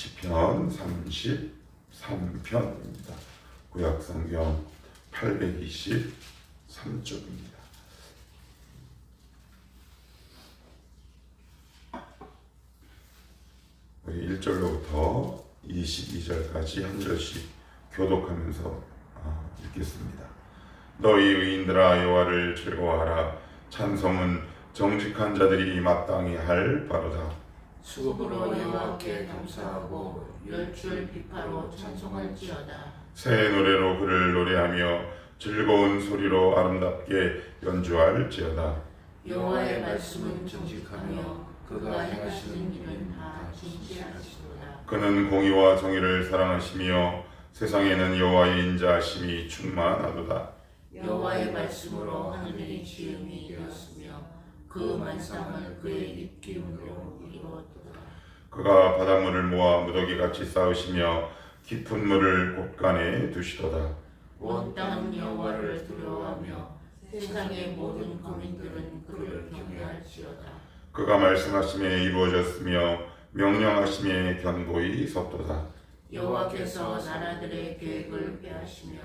시편 33편입니다. 구약성경 823쪽입니다. 우리 1절로부터 22절까지 한 절씩 교독하면서 읽겠습니다. 너희 의인들아 여호와를 즐거워하라. 찬송은 정직한 자들이 마땅히 할 바로다. 수고로 여호와께 감사하고 열줄 비파로 찬송할지어다. 새 노래로 그를 노래하며 즐거운 소리로 아름답게 연주할지어다. 여호와의 말씀은 정직하며 그가 행하시는 일은 다 진실하시도다. 그는 공의와 정의를 사랑하시며 세상에는 여호와의 인자하심이 충만하도다. 여호와의 말씀으로 하늘이 지음이 되었으며 그 만상을 그의 입기름으로 이루었도다. 그가 바닷물을 모아 무더기같이 쌓으시며 깊은 물을 곳간에 두시도다. 온 땅은 여호와를 두려워하며 세상의 모든 거민들은 그를 경외할지어다. 그가 말씀하심에 이루어졌으며 명령하심에 견고히 섰도다. 여호와께서 나라들의 계획을 폐하시며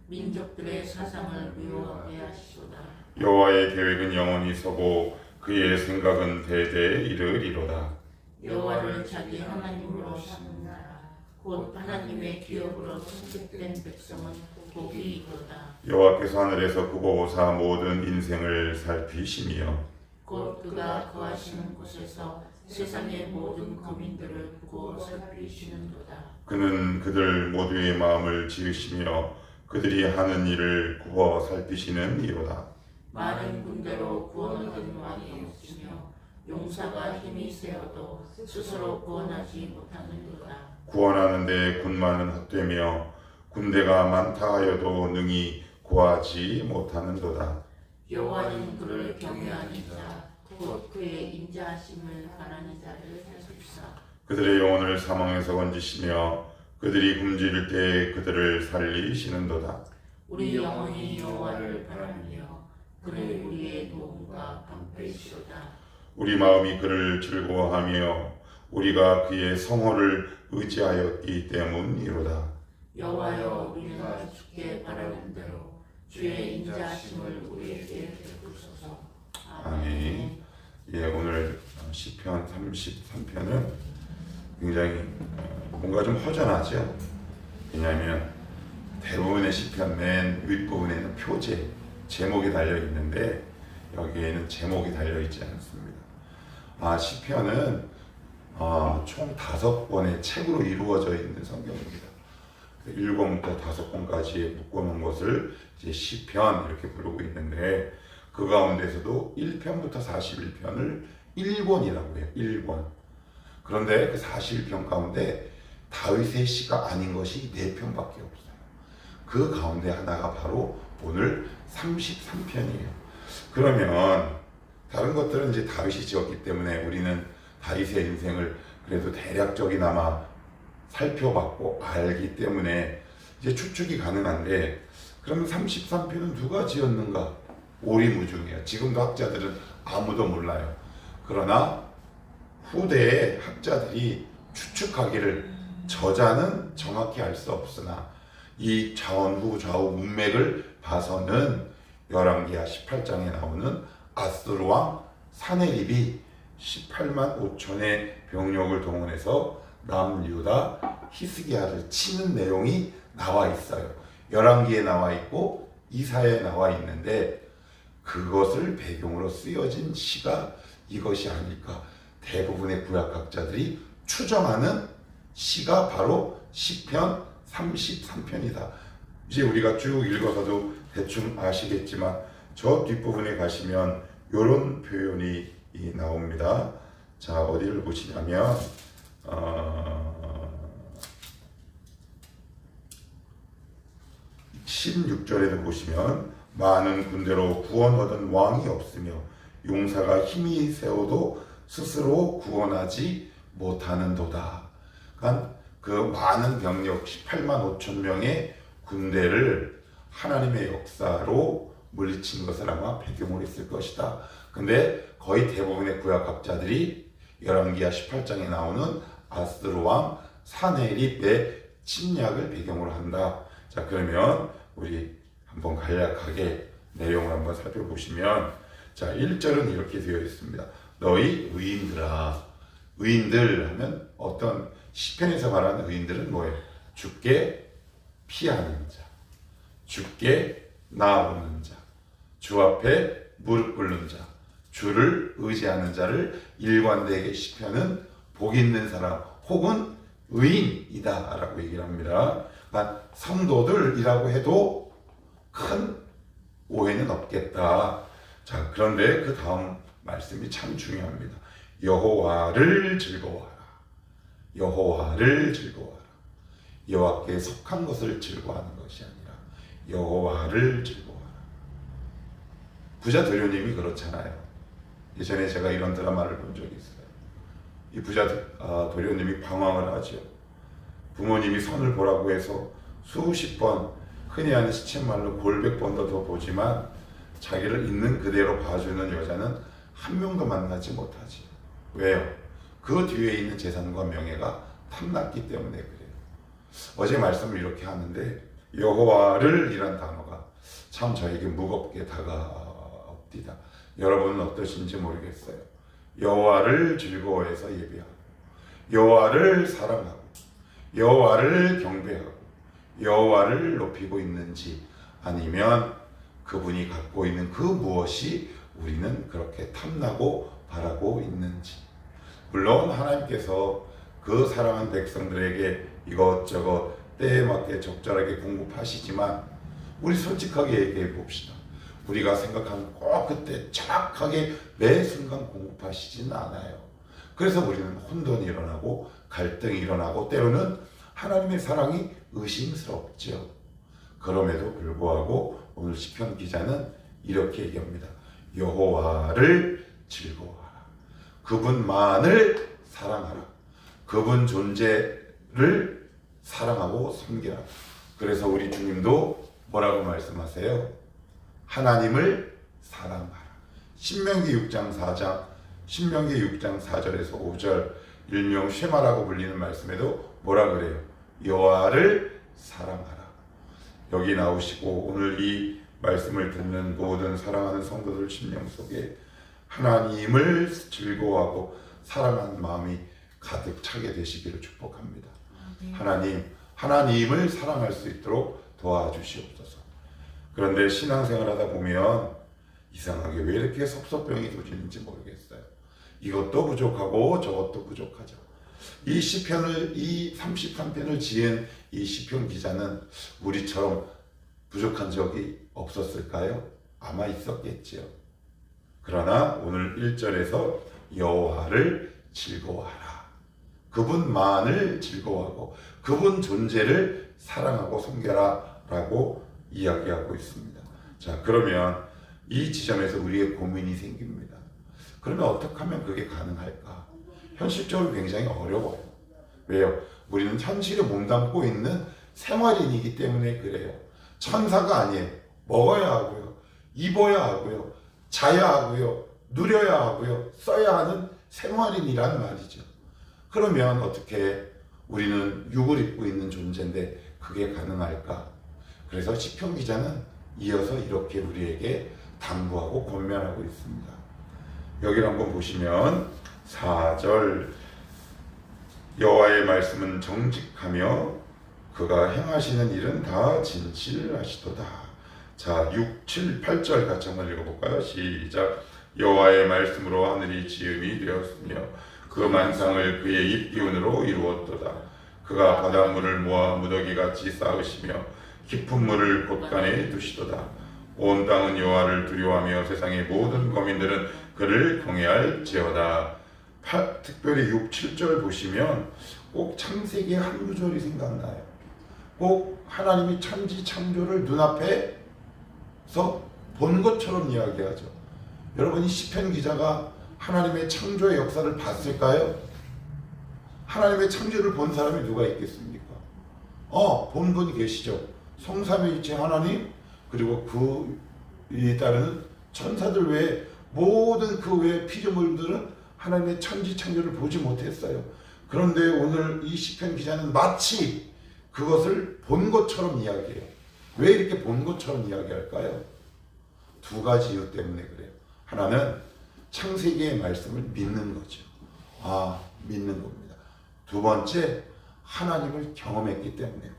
민족들의 사상을 미워하게 하시도다. 여호와의 계획은 영원히 서고 그의 생각은 대대에 이르리로다. 여호와를 자기 하나님으로 삼는 나라 곧 하나님의 기업으로 선택된 백성은 복이 있도다. 여호와께서 하늘에서 굽어오사 모든 인생을 살피시며 곧 그가 거하시는 곳에서 세상의 모든 거민들을 보고 살피시는도다. 그는 그들 모두의 마음을 지으시며 그들이 하는 일을 굽어 살피시는 이로다. 많은 군대로 구원 얻은 왕이 없으며 용사가 힘이 세어도 스스로 구원하지 못하는도다. 구원하는데 군마는 헛되며 군대가 많다 하여도 능히 구하지 못하는도다. 여호와는 그를 경외하는 자 곧 그의 인자하심을 바라는 자를 살피사 그들의 영혼을 사망에서 건지시며 그들이 굶주릴 때 그들을 살리시는도다. 우리 영혼이 여호와를 바라며 그는 우리의 도움과 방패이시로다. 우리 마음이 그를 즐거워하며 우리가 그의 성호를 의지하였기 때문이로다. 여호와여 우리가 주께 바라는 대로 주의 인자하심을 우리에게 베푸소서. 아멘. 예, 오늘 시편 33편은 굉장히 뭔가 좀 허전하죠. 왜냐하면 대부분의 시편 맨 윗부분에는 표제, 제목이 달려 있는데 여기에는 제목이 달려 있지 않습니다. 시편은 총 5권의 책으로 이루어져 있는 성경입니다. 1권부터 5권까지 묶어놓은 것을 이제 시편 이렇게 부르고 있는데 그 가운데서도 1편부터 41편을 1권이라고 해요. 1권. 그런데 그 41편 가운데 다윗의 시가 아닌 것이 4편밖에 없어요. 그 가운데 하나가 바로 오늘 33편이에요. 그러면 다른 것들은 이제 다윗이 지었기 때문에 우리는 다윗의 인생을 그래도 대략적이나마 살펴봤고 알기 때문에 이제 추측이 가능한데 그러면 33편은 누가 지었는가? 오리무중이에요. 지금도 학자들은 아무도 몰라요. 그러나 후대의 학자들이 추측하기를 저자는 정확히 알 수 없으나 이 좌우 문맥을 봐서는 열왕기하 18장에 나오는 아스루 왕 사네립이 18만 5천의 병력을 동원해서 남유다 히스기야를 치는 내용이 나와 있어요. 열왕기에 나와 있고 이사야에 나와 있는데 그것을 배경으로 쓰여진 시가 이것이 아닐까. 대부분의 구약학자들이 추정하는 시가 바로 시편 33편이다. 이제 우리가 쭉 읽어서도 대충 아시겠지만 저 뒷부분에 가시면 이런 표현이 나옵니다. 자, 어디를 보시냐면 16절에도 보시면 많은 군대로 구원 얻은 왕이 없으며 용사가 힘이 세워도 스스로 구원하지 못하는도다. 그러니까 그 많은 병력 18만 5천 명의 군대를 하나님의 역사로 물리친 것을 아마 배경으로 했을 것이다. 근데 거의 대부분의 구약학자들이 열왕기하 18장에 나오는 아스루 왕 사내립의 침략을 배경으로 한다. 자, 그러면 우리 한번 간략하게 내용을 한번 살펴보시면, 자, 1절은 이렇게 되어 있습니다. 너희 의인들아. 의인들 하면 어떤 시편에서 말하는 의인들은 뭐예요? 주께 피하는 자, 주께 나아오는 자, 주 앞에 무릎 꿇는 자, 주를 의지하는 자를 일관되게 시편은 복 있는 사람 혹은 의인이다 라고 얘기를 합니다. 그러니까 성도들이라고 해도 큰 오해는 없겠다. 자, 그런데 그 다음 말씀이 참 중요합니다. 여호와를 즐거워하라. 여호와를 즐거워하라. 여호와께 속한 것을 즐거워하는 것이 아니라 여호와를 즐거워하라. 부자 도련님이 그렇잖아요. 예전에 제가 이런 드라마를 본 적이 있어요. 이 부자 도련님이 방황을 하죠. 부모님이 선을 보라고 해서 수십 번, 흔히 하는 시쳇말로 골백 번도 더 보지만 자기를 있는 그대로 봐주는 여자는 한 명도 만나지 못하지. 왜요? 그 뒤에 있는 재산과 명예가 탐났기 때문에 그래요. 어제 말씀을 이렇게 하는데 여호와를 이란 단어가 참 저에게 무겁게 다가옵니다. 여러분은 어떠신지 모르겠어요. 여호와를 즐거워해서 예배하고, 여호와를 사랑하고, 여호와를 경배하고, 여호와를 높이고 있는지, 아니면 그분이 갖고 있는 그 무엇이 우리는 그렇게 탐나고 바라고 있는지. 물론 하나님께서 그 사랑하는 백성들에게 이것저것 때에 맞게 적절하게 공급하시지만 우리 솔직하게 얘기해 봅시다. 우리가 생각하는 꼭 그때 정확하게 매 순간 공급하시지는 않아요. 그래서 우리는 혼돈이 일어나고 갈등이 일어나고 때로는 하나님의 사랑이 의심스럽죠. 그럼에도 불구하고 오늘 시편 기자는 이렇게 얘기합니다. 여호와를 즐거워하라. 그분만을 사랑하라. 그분 존재를 사랑하고 섬기라. 그래서 우리 주님도 뭐라고 말씀하세요? 하나님을 사랑하라. 신명기 6장 4절에서 5절 일명 쉐마라고 불리는 말씀에도 뭐라 그래요? 여호와를 사랑하라. 여기 나오시고 오늘 이 말씀을 듣는 모든 사랑하는 성도들 심령 속에 하나님을 즐거워하고 사랑하는 마음이 가득 차게 되시기를 축복합니다. 하나님을 사랑할 수 있도록 도와주시옵소서. 그런데 신앙생활 하다 보면 이상하게 왜 이렇게 섭섭병이 도지는지 모르겠어요. 이것도 부족하고 저것도 부족하죠. 이 시편을, 이 33편을 지은 이 시편 기자는 우리처럼 부족한 적이 없었을까요? 아마 있었겠지요. 그러나 오늘 1절에서 여호와를 즐거워하라. 그분만을 즐거워하고 그분 존재를 사랑하고 섬겨라 라고 이야기하고 있습니다. 자, 그러면 이 지점에서 우리의 고민이 생깁니다. 그러면 어떻게 하면 그게 가능할까? 현실적으로 굉장히 어려워요. 왜요? 우리는 현실에 몸담고 있는 생활인이기 때문에 그래요. 천사가 아니에요. 먹어야 하고요. 입어야 하고요. 자야 하고요. 누려야 하고요. 써야 하는 생활인이란 말이죠. 그러면 어떻게 우리는 육을 입고 있는 존재인데 그게 가능할까? 그래서 시편 기자는 이어서 이렇게 우리에게 당부하고 권면하고 있습니다. 여기를 한번 보시면 4절 여호와의 말씀은 정직하며 그가 행하시는 일은 다 진실하시도다. 자, 6, 7, 8절 같이 한번 읽어볼까요? 시작. 여호와의 말씀으로 하늘이 지음이 되었으며 그 만상을 그의 입 기운으로 이루었도다. 그가 바닷물을 모아 무더기같이 쌓으시며 깊은 물을 곳간에 두시도다. 온 땅은 여호와를 두려워하며 세상의 모든 거민들은 그를 경외할지어다. 특별히 6, 7절 보시면 꼭 창세기 한 구절이 생각나요. 꼭 하나님이 천지 창조를 눈앞에서 본 것처럼 이야기하죠. 여러분, 이 시편 기자가 하나님의 창조의 역사를 봤을까요? 하나님의 창조를 본 사람이 누가 있겠습니까? 본 분이 계시죠. 성삼위일체 하나님, 그리고 그에 따르는 천사들 외에 모든 그 외의 피조물들은 하나님의 천지 창조를 보지 못했어요. 그런데 오늘 이 시편 기자는 마치 그것을 본 것처럼 이야기해요. 왜 이렇게 본 것처럼 이야기할까요? 두 가지 이유 때문에 그래요. 하나는 창세기의 말씀을 믿는 거죠. 믿는 겁니다. 두 번째, 하나님을 경험했기 때문에 그래요.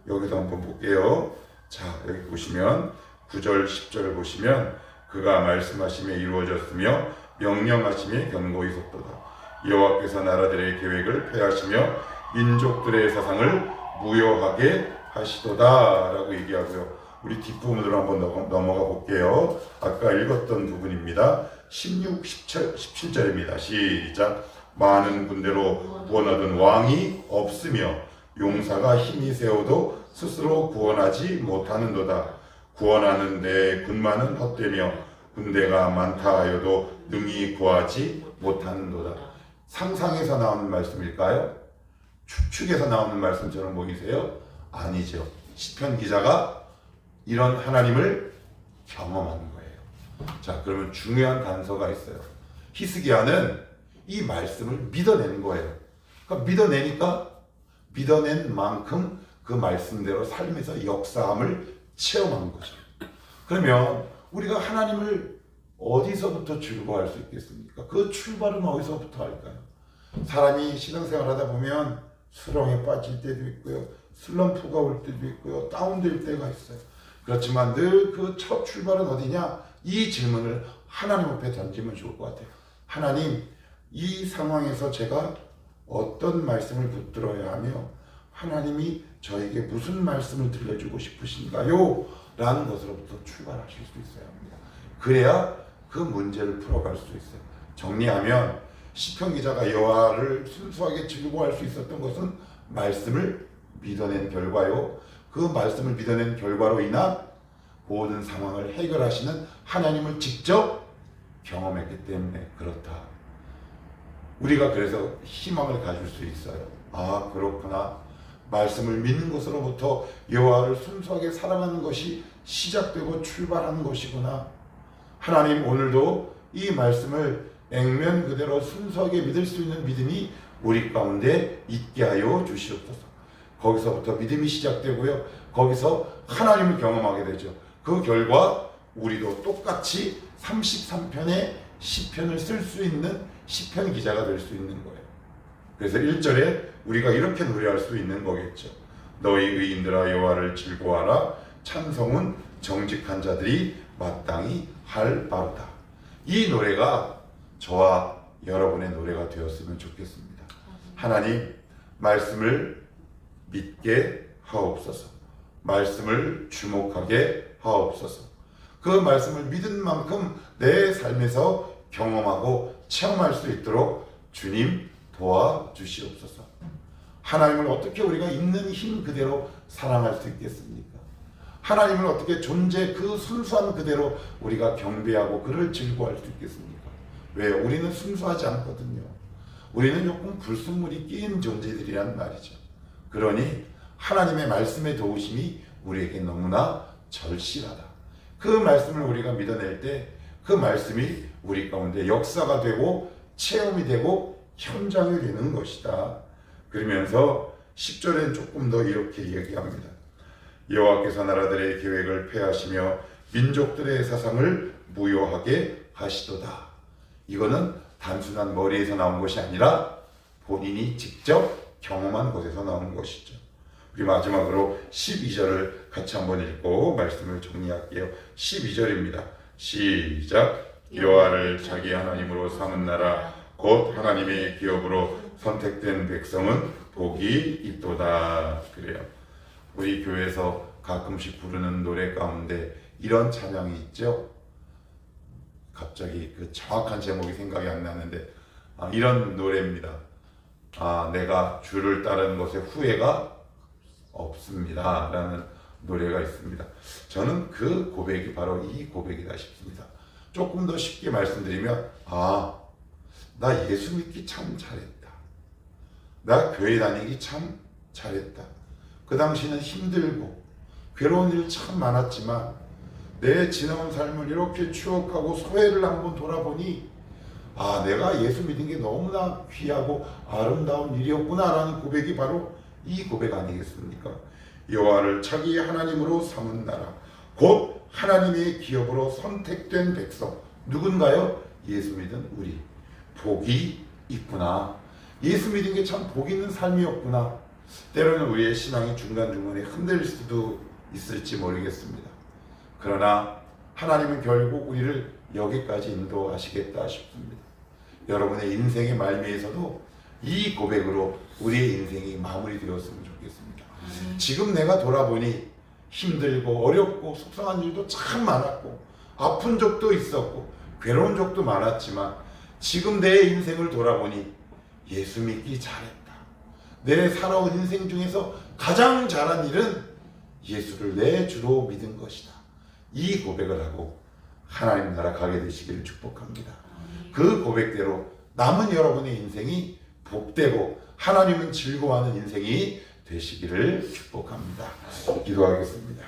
여기도 한번 볼게요. 자, 여기 보시면 9절 10절을 보시면 그가 말씀하심에 이루어졌으며 명령하심에 견고히 섰도다. 여호와께서 나라들의 계획을 폐하시며 민족들의 사상을 무효하게 하시도다 라고 얘기하고요. 우리 뒷부분으로 한번 넘어가 볼게요. 아까 읽었던 부분입니다. 16, 17절입니다. 시작. 많은 군대로 구원하던 왕이 없으며 용사가 힘이 세워도 스스로 구원하지 못하는도다. 구원하는 데 군마는 헛되며 군대가 많다 하여도 능히 구하지 못하는도다. 상상에서 나오는 말씀일까요? 추측에서 나오는 말씀처럼 보이세요? 아니죠. 시편 기자가 이런 하나님을 경험하는 거예요. 자, 그러면 중요한 단서가 있어요. 히스기야는 이 말씀을 믿어낸 거예요. 그러니까 믿어낸 만큼 그 말씀대로 삶에서 역사함을 체험한 거죠. 그러면 우리가 하나님을 어디서부터 즐거워할 수 있겠습니까? 그 출발은 어디서부터 할까요? 사람이 신앙생활 하다 보면 수렁에 빠질 때도 있고요, 슬럼프가 올 때도 있고요, 다운될 때가 있어요. 그렇지만 늘 그 첫 출발은 어디냐? 이 질문을 하나님 앞에 던지면 좋을 것 같아요. 하나님, 이 상황에서 제가 어떤 말씀을 붙들어야 하며 하나님이 저에게 무슨 말씀을 들려주고 싶으신가요? 라는 것으로부터 출발하실 수 있어야 합니다. 그래야 그 문제를 풀어갈 수 있어요. 정리하면 시편 기자가 여호와를 순수하게 즐거워할 수 있었던 것은 말씀을 믿어낸 결과요. 그 말씀을 믿어낸 결과로 인한 모든 상황을 해결하시는 하나님을 직접 경험했기 때문에 그렇다. 우리가 그래서 희망을 가질 수 있어요. 그렇구나. 말씀을 믿는 것으로부터 여호와를 순수하게 사랑하는 것이 시작되고 출발하는 것이구나. 하나님, 오늘도 이 말씀을 액면 그대로 순수하게 믿을 수 있는 믿음이 우리 가운데 있게 하여 주시옵소서. 거기서부터 믿음이 시작되고요, 거기서 하나님을 경험하게 되죠. 그 결과 우리도 똑같이 33편의 시편을 쓸 수 있는 시편 기자가 될 수 있는 거예요. 그래서 1절에 우리가 이렇게 노래할 수 있는 거겠죠. 너희 의인들아 여호와를 즐거워하라. 찬송은 정직한 자들이 마땅히 할 바로다. 이 노래가 저와 여러분의 노래가 되었으면 좋겠습니다. 하나님, 말씀을 믿게 하옵소서. 말씀을 주목하게 하옵소서. 그 말씀을 믿은 만큼 내 삶에서 경험하고 체험할 수 있도록 주님 도와주시옵소서. 하나님을 어떻게 우리가 있는 힘 그대로 사랑할 수 있겠습니까? 하나님을 어떻게 존재 그 순수한 그대로 우리가 경배하고 그를 즐거워할 수 있겠습니까? 왜? 우리는 순수하지 않거든요. 우리는 조금 불순물이 끼인 존재들이란 말이죠. 그러니 하나님의 말씀의 도우심이 우리에게 너무나 절실하다. 그 말씀을 우리가 믿어낼 때 그 말씀이 우리 가운데 역사가 되고 체험이 되고 현장이 되는 것이다. 그러면서 10절엔 조금 더 이렇게 얘기합니다. 여호와께서 나라들의 계획을 폐하시며 민족들의 사상을 무효하게 하시도다. 이거는 단순한 머리에서 나온 것이 아니라 본인이 직접 경험한 곳에서 나온 것이죠. 우리 마지막으로 12절을 같이 한번 읽고 말씀을 정리할게요. 12절입니다. 시작. 여호와를 자기 하나님으로 삼은 나라 곧 하나님의 기업으로 선택된 백성은 복이 있도다. 그래요. 우리 교회에서 가끔씩 부르는 노래 가운데 이런 찬양이 있죠. 갑자기 그 정확한 제목이 생각이 안 나는데 이런 노래입니다. 내가 주를 따르는 것에 후회가 없습니다 라는 노래가 있습니다. 저는 그 고백이 바로 이 고백이다 싶습니다. 조금 더 쉽게 말씀드리면 나 예수 믿기 참 잘했다. 나 교회 다니기 참 잘했다. 그 당시는 힘들고 괴로운 일 참 많았지만 내 지나온 삶을 이렇게 추억하고 소회를 한번 돌아보니 아, 내가 예수 믿은 게 너무나 귀하고 아름다운 일이었구나라는 고백이 바로 이 고백 아니겠습니까? 여호와를 자기 하나님으로 삼은 나라, 곧 하나님의 기업으로 선택된 백성. 누군가요? 예수 믿은 우리. 복이 있구나. 예수 믿은 게 참 복 있는 삶이었구나. 때로는 우리의 신앙이 중간중간에 흔들릴 수도 있을지 모르겠습니다. 그러나 하나님은 결국 우리를 여기까지 인도하시겠다 싶습니다. 여러분의 인생의 말미에서도 이 고백으로 우리의 인생이 마무리되었으면 좋겠습니다. 지금 내가 돌아보니 힘들고 어렵고 속상한 일도 참 많았고 아픈 적도 있었고 괴로운 적도 많았지만 지금 내 인생을 돌아보니 예수 믿기 잘했다. 내 살아온 인생 중에서 가장 잘한 일은 예수를 내 주로 믿은 것이다. 이 고백을 하고 하나님 나라 가게 되시기를 축복합니다. 그 고백대로 남은 여러분의 인생이 복되고 하나님은 즐거워하는 인생이 되시기를 축복합니다. 기도하겠습니다.